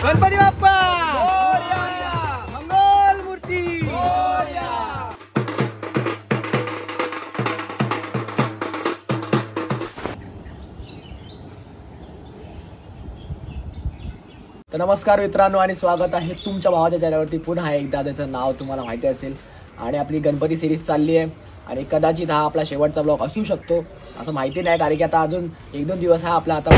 गणपती बाप्पा मंगल मूर्ती. तर नमस्कार मित्रांनो आणि स्वागत आहे तुमच्या भावाच्या चॅनलवरती पुन्हा एकदा. त्याचं नाव तुम्हाला माहिती असेल आणि आपली गणपती सिरीज चालली आहे आणि कदाचित हा आपला शेवटचा ब्लॉग असू शकतो असं माहिती नाही, कारण की आता अजून 1-2 दिवस हा आपला आता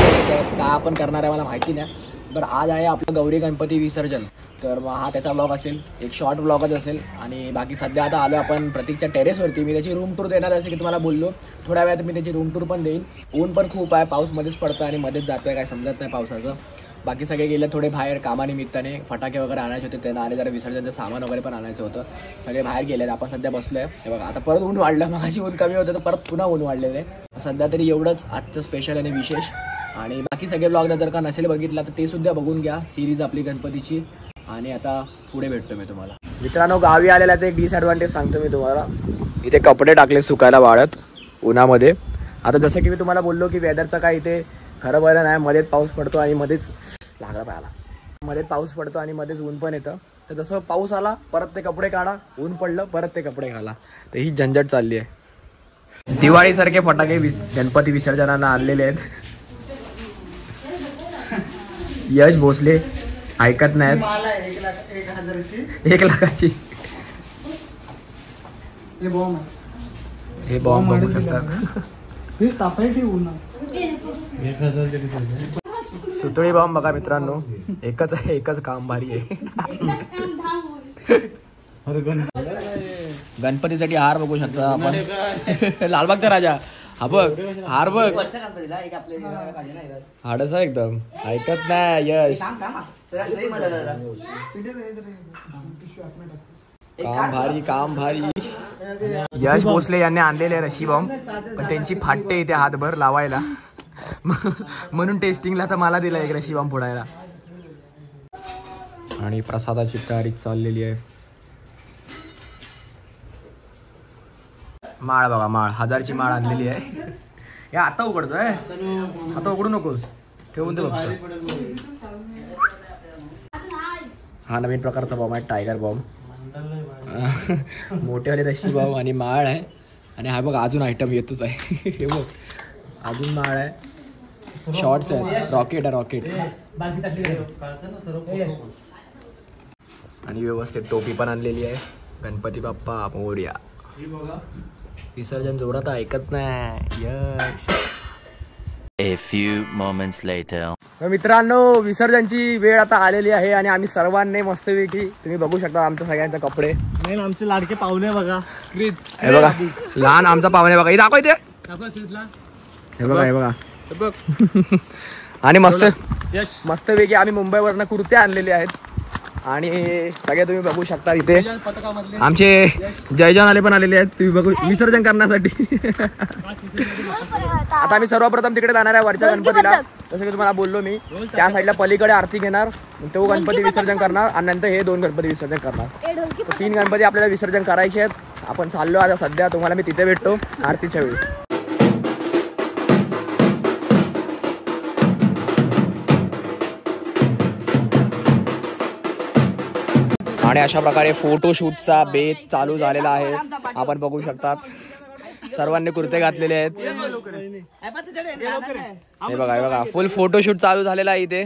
का आपण करणार आहे मला माहिती नाही. बरं, आज आहे आपलं गौरी गणपती विसर्जन, तर मग हा त्याचा ब्लॉग असेल, एक शॉर्ट ब्लॉगच असेल. आणि बाकी सध्या आता आलो आपण प्रतीकच्या टेरेसवरती. मी त्याची रूम टूर देणार असे की तुम्हाला बोललो थोड्या वेळात मी त्याची रूम टूर पण देईन. ऊन पण खूप आहे, पाऊस मध्येच पडतो आणि मध्येच जातं आहे, काय समजत नाही पावसाचं. बाकी सगळे गेले थोडे बाहेर कामानिमित्ताने, फटाके वगैरे आणायचे होते त्यांना आणि जरा विसर्जनचं सामान वगैरे पण आणायचं होतं. सगळे बाहेर गेले. आपण सध्या बसलो आहे. हे बघा आता परत ऊन वाढलं, मगाशी ऊन कमी होतं तर परत पुन्हा ऊन वाढलेलं आहे. सध्या तरी एवढंच आजचं स्पेशल आणि विशेष. आणि बाकी सगळे ब्लॉग जर का नसेल बघितला तर ते सुद्धा बघून घ्या, सिरीज आपली गणपतीची. आणि आता पुढे भेटतो मी तुम्हाला. मित्रांनो, गावी आलेल्याचं एक डिसएडव्हान्टेज सांगतो मी तुम्हाला. इथे कपडे टाकले सुकायला वाळत उन्हामध्ये. आता जसं की मी तुम्हाला बोललो की वेदरचं काय इथे खरं बरं नाही, मध्येच पाऊस पडतो आणि मध्येच लागला पाहायला, मध्येच पाऊस पडतो आणि मध्येच ऊन पण येतं. तर जसं पाऊस आला परत ते कपडे काढा, ऊन पडलं परत ते कपडे घाला, तर ही झंझट चालली आहे. दिवाळीसारखे फटाके गणपती विसर्जनाला आणलेले आहेत. यश भोसले ऐकत नाहीत. 1 लाखाची हे बॉम्ब बघू शकता. सुतळी बॉम्ब बघा मित्रांनो, एकच काम भारी आहे. गणपतीसाठी हार बघू शकता आपण. लालबागचा राजा हा बघ, हार बघ, हाडच आहे एकदम. ऐकत नाही यश. काम भारी. यश भोसले यांनी आणलेले रशी बॉम्ब, पण त्यांची फाटते इथे हातभर लावायला, म्हणून टेस्टिंगला तर मला दिला एक रशी बॉम्ब फोडायला. आणि प्रसादाची तारीख चाललेली आहे. माळ बघा, माळ 1000ची माळ आणलेली आहे. हे आता उघडतोय, आता उघडू नकोस, ठेवून दे फक्त. हा नवीन प्रकारचा बॉम्ब आहे, टायगर बॉम्ब. मोठेवाले रशी बॉम्ब आणि माळ आहे. आणि हा बघ अजून आयटम येतच आहे. हे बघ अजून माळ आहे, शॉर्ट्स आहेत, रॉकेट आहे, रॉकेट. आणि व्यवस्थित टोपी पण आणलेली आहे. गणपती बाप्पा मोरया. विसर्जन जोरात ऐकत नाही यश. A few moments later. मित्रांनो, विसर्जनची वेळ आता आलेली आहे आणि आम्ही सर्वांनी मस्तपैकी, तुम्ही बघू शकता आमच्या सगळ्यांचे कपडे. मेन आमचे लाडके पाहुणे बघा, हे बघा लहान आमचा पाहुणे बघा, हे दाखव इथे. हे बघा, हे बघा. आणि मस्तपैकी आम्ही मुंबईवरनं कुर्ते आणलेले आहेत. आणि सगळे तुम्ही बघू शकता इथे आमचे जयजान आले पण आलेले आहेत, तुम्ही बघू विसर्जन करण्यासाठी. आता आम्ही सर्वप्रथम तिकडे जाणार आहे वरच्या गणपतीला. जसं की तुम्हाला बोललो मी, त्या साईडला पलीकडे आरती घेणार, तो गणपती विसर्जन करणार आणि नंतर हे 2 गणपती विसर्जन करणार. 3 गणपती आपल्याला विसर्जन करायचे आहेत. आपण चाललो आता सध्या, तुम्हाला मी तिथे भेटतो आरतीच्या वेळी. आणि अशा प्रकारे फोटोशूटचा बेत चालू झालेला आहे. आपण बघू शकता सर्वांनी कुर्ते घातलेले आहेत. हे बघा, हे बघा फुल फोटोशूट चालू झालेला आहे इथे.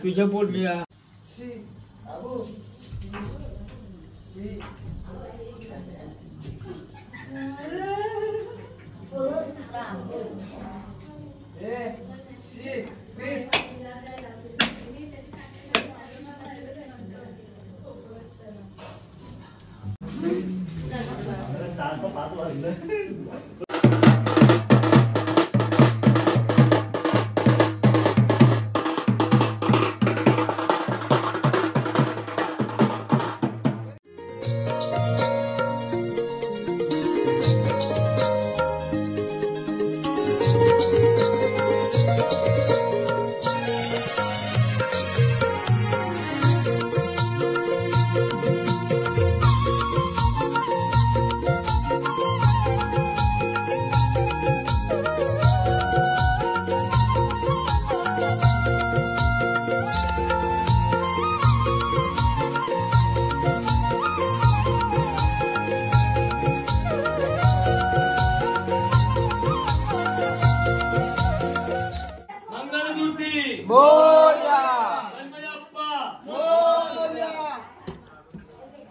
तुझ्या बोलली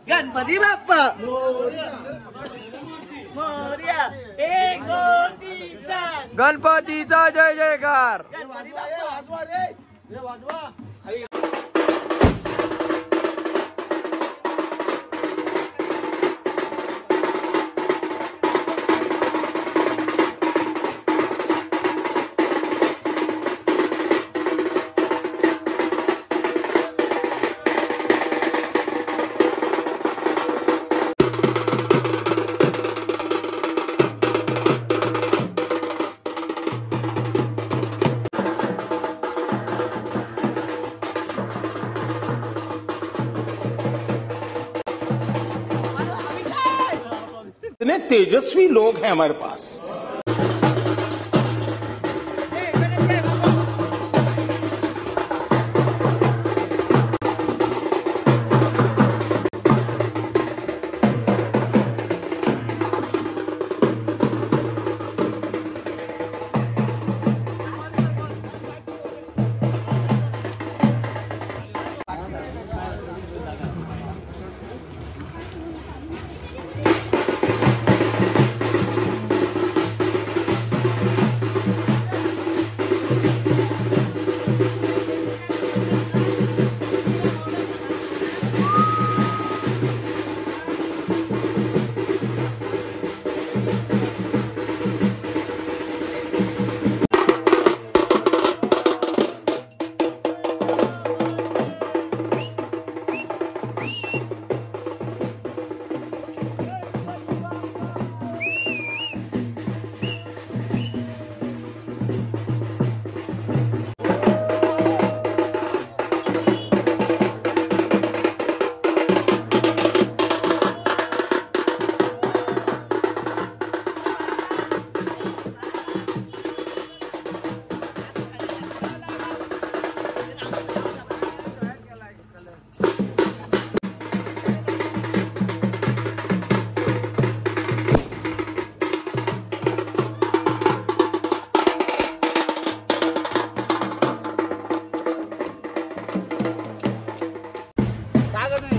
गणपती बाप्पा मोरया. एक दोन तीन चार. गणपतीचा जय जयकार. गणपती बाप्पा वाजवा रे वाजवा. इतने तेजस्वी लोग हैं हमारे पास.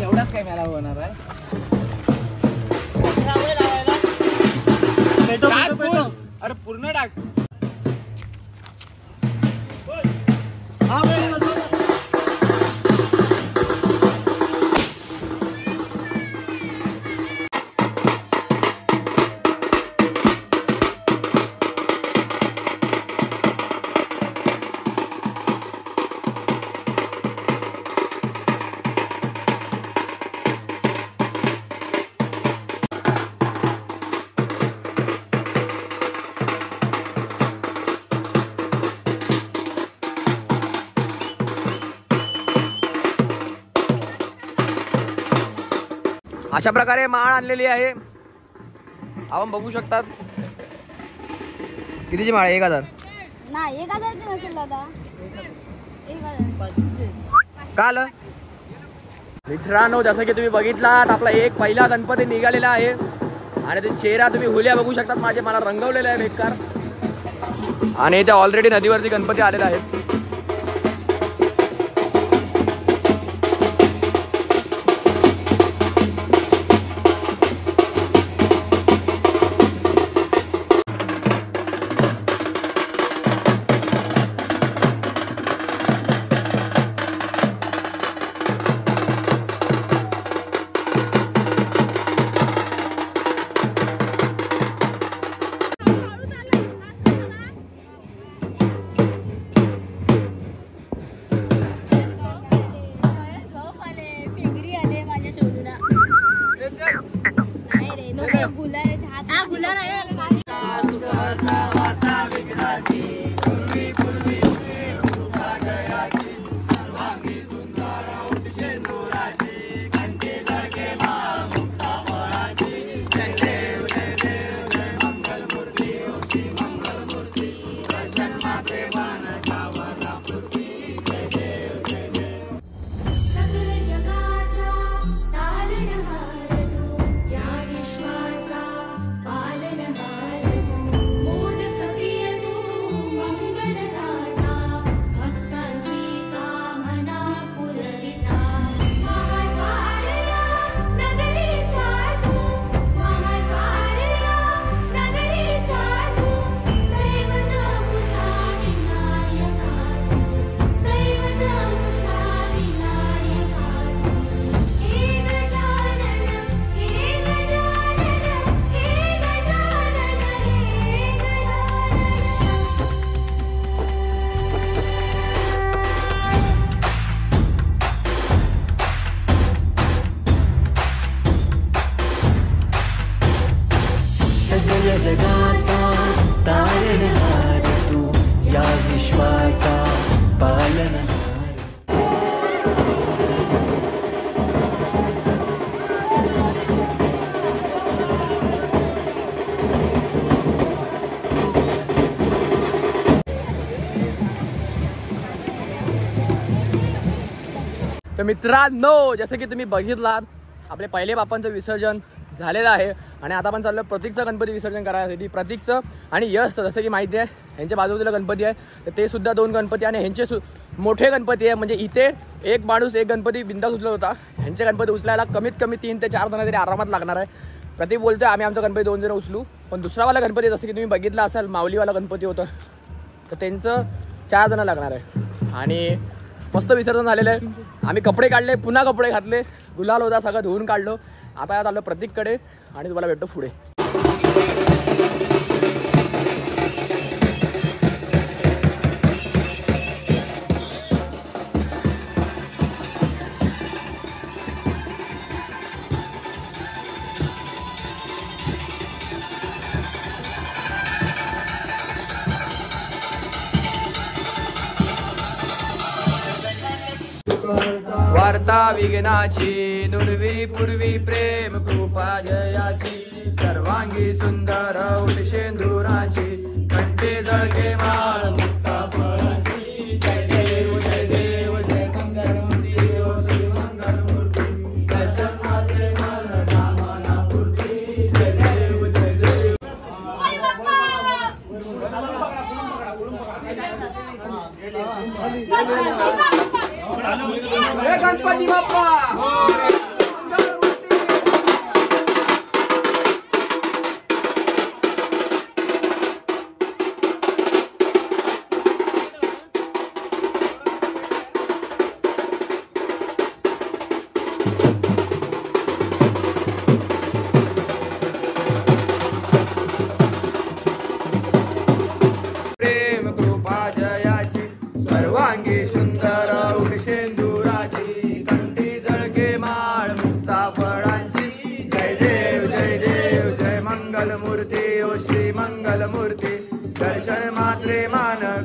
एवढाच काय मेला होणार आहे. अरे पूर्ण टाक. अशा प्रकारे माळ आणलेली आहे. आपण बघू शकतात. कितीची माळ आहे? 1000 नाही. 1000ची नसेल दादा. 1000 काल मित्रांनो, जसं की तुम्ही बघितलात, आपला एक पहिला गणपती निघालेला आहे आणि ते चेहरा तुम्ही हुल्या बघू शकतात माझे. मला रंगवलेला आहे बेकार. आणि इथे ऑलरेडी नदीवरती गणपती आलेले आहेत. सकल जगाचा तारणहार तू, या विश्वाचा पालनहार तू, मोदक प्रिय तू, मंगलदाता, भक्तांची कामना पुरविता. महाद्वारया नगरीचा तू, महाद्वारया नगरीचा तू, दैवत मुझा विनायका तू, दैवत मुझा विनायका तू. हे गजानन, हे गजानन, हे गजानन, हे गजानन. सगळ जगाचा तारणहार तू, या विश्वाचा पालनहार. तर मित्रांनो, जसं की तुम्ही बघितलात आपले पहिले बापांचं विसर्जन झालेलं आहे आणि आता आपण चाललो प्रतीकचं गणपती विसर्जन करण्यासाठी. प्रतीकचं आणि यशचं जसं की माहिती आहे ह्यांच्या बाजूला गणपती आहे, तर ते सुद्धा 2 गणपती आणि ह्यांचे मोठे गणपती आहे. म्हणजे इथे एक माणूस एक गणपती बिंदास उचलत होता, ह्यांचे गणपती उचलायला कमीत कमी 3 ते 4 जण तरी आरामात लागणार आहे. प्रतीक बोलतोय आम्ही आमचा गणपती 2 जण उचलू, पण दुसरावाला गणपती जसं की तुम्ही बघितलं असाल माऊलीवाला गणपती होतं, तर त्यांचं 4 जण लागणार आहे. आणि मस्त विसर्जन झालेलं आहे. आम्ही कपडे काढले, पुन्हा कपडे घातले, गुलाल होता, सगळं धुवून काढलो. आता आलो प्रतीककडे आणि तुम्हाला भेटतो पुढे. वार्ता विघ्नाची दुर्वी पूर्वी प्रेम कृपा जयाची सर्वांगी सुंदर उलशेंदुराची कंठी जळके माळ मुक्ता फळाची. जय देव जय देव जय मंगलमूर्ती ओ श्री मंगलमूर्ती दर्शन मात्रे मन कामना पूर्ती. जय देव जय देव. गणपती बाप्पा प्रेम कृपा जयाची सर्वांगी सुंदर उलशेंदुराची कंठी जळके माळ मुक्ता फळांची. जय देव जय देव जय मंगलमूर्ती ओ श्री मंगलमूर्ती दर्शन मात्रे मान